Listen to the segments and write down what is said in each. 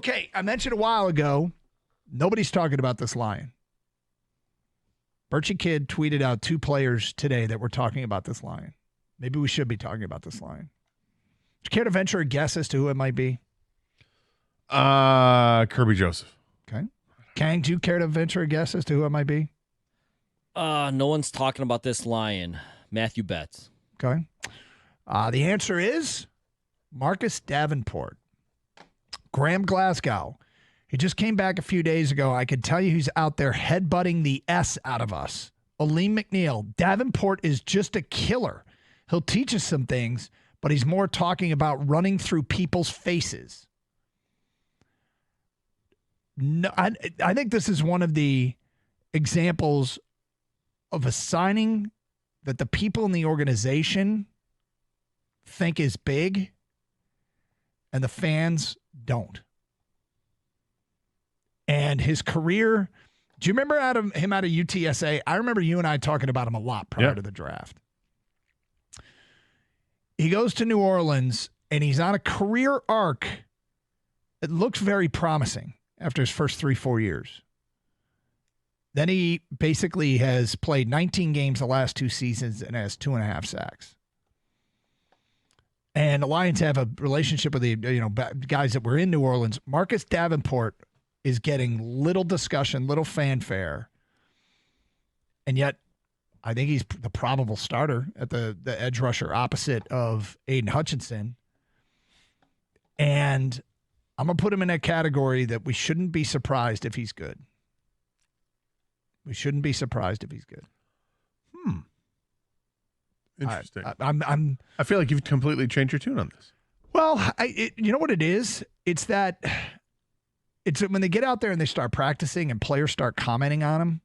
Okay, I mentioned a while ago, nobody's talking about this Lion. Birchie Kid tweeted out 2 players today that were talking about this Lion. Maybe we should be talking about this Lion. Do you care to venture a guess as to who it might be? Kirby Joseph. Okay. Kang, do you care to venture a guess as to who it might be? No one's talking about this Lion. Matthew Betts. Okay. The answer is Marcus Davenport. Graham Glasgow. He just came back a few days ago. I could tell you he's out there headbutting the S out of us. Aleem McNeil. Davenport is just a killer. He'll teach us some things, but he's more talking about running through people's faces. No, I think this is one of the examples of a signing that the people in the organization think is big and the fans don't. And his career, do you remember him out of UTSA? I remember you and I talking about him a lot prior to the draft. He goes to New Orleans, and he's on a career arc that looks very promising after his first 3-4 years. Then he basically has played 19 games the last 2 seasons and has 2.5 sacks. And the Lions have a relationship with the guys that were in New Orleans. Marcus Davenport is getting little discussion, little fanfare, and yet I think he's the probable starter at the edge rusher opposite of Aiden Hutchinson. And I'm going to put him in a category that we shouldn't be surprised if he's good. We shouldn't be surprised if he's good. Interesting. I feel like you've completely changed your tune on this. Well, you know what it is? It's that it's when they get out there and they start practicing and players start commenting on him.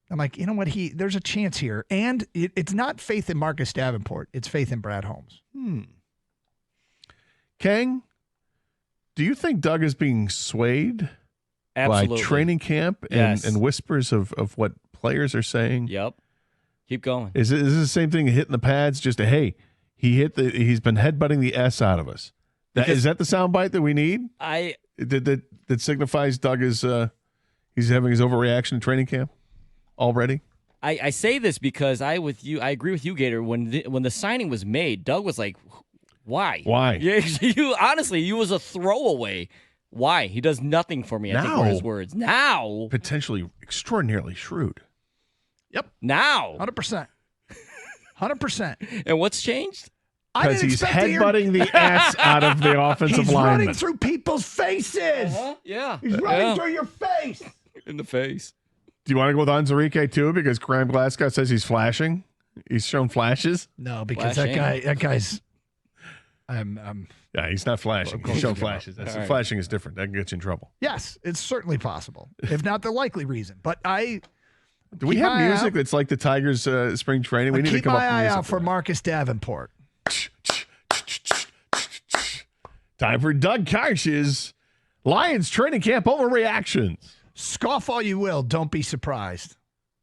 I'm like, you know what? There's a chance here. And it's not faith in Marcus Davenport. It's faith in Brad Holmes. Kang, do you think Doug is being swayed Absolutely. by training camp and whispers of what players are saying? Yep. Keep going. Is this the same thing, hitting the pads, just he's been headbutting the S out of us? Is that the soundbite that we need? That signifies Doug is he's having his overreaction in training camp already? I say this because I agree with you, Gator. When the signing was made, Doug was like, why? Why? Yeah, you was a throwaway. Why? He does nothing for me, I think were his words. Now. Potentially extraordinarily shrewd. Yep. Now. 100%. 100%. And what's changed? Because he's headbutting the ass out of the offensive lineman. He's running through people's faces. Yeah. He's running through your face. In the face. Do you want to go with Anzarike too? Because Graham Glasgow says he's flashing. He's shown flashes. No, because that guy's. Yeah, he's not flashing. He's showing flashes. Right. Flashing is different. That can get you in trouble. Yes, it's certainly possible, if not the likely reason. But do we have music that's like the Tigers' spring training? We need to come up with music. Keep my eye out for Marcus Davenport. Time for Doug Karsch's Lions training camp overreactions. Scoff all you will. Don't be surprised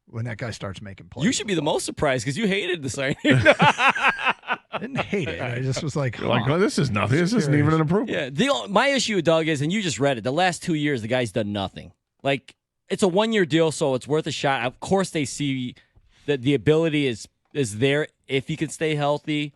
when that guy starts making plays. You should be the most surprised because you hated the signing. I didn't hate it. I just was like, well, this is nothing. This isn't even an improvement. Yeah. My issue with Doug is, and you just read it, the last 2 years, the guy's done nothing. Like, it's a 1-year deal, so it's worth a shot. Of course, they see that the ability is there if he can stay healthy.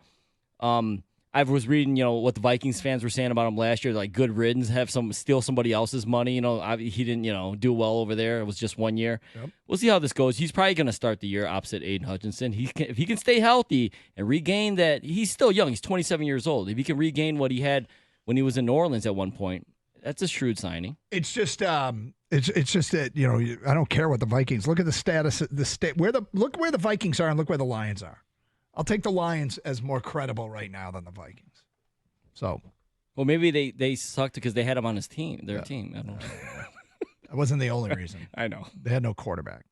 I was reading, what the Vikings fans were saying about him last year, like good riddance, steal somebody else's money. He didn't, do well over there. It was just 1 year. Yep. We'll see how this goes. He's probably going to start the year opposite Aiden Hutchinson. If he can stay healthy and regain that, he's still young. He's 27 years old. If he can regain what he had when he was in New Orleans at one point, that's a shrewd signing. It's just, it's just that I don't care what the Vikings look at the status, look where the Vikings are and look where the Lions are. I'll take the Lions as more credible right now than the Vikings. So, well, maybe they sucked because they had him on their team. I don't know. That wasn't the only reason. I know. They had no quarterback.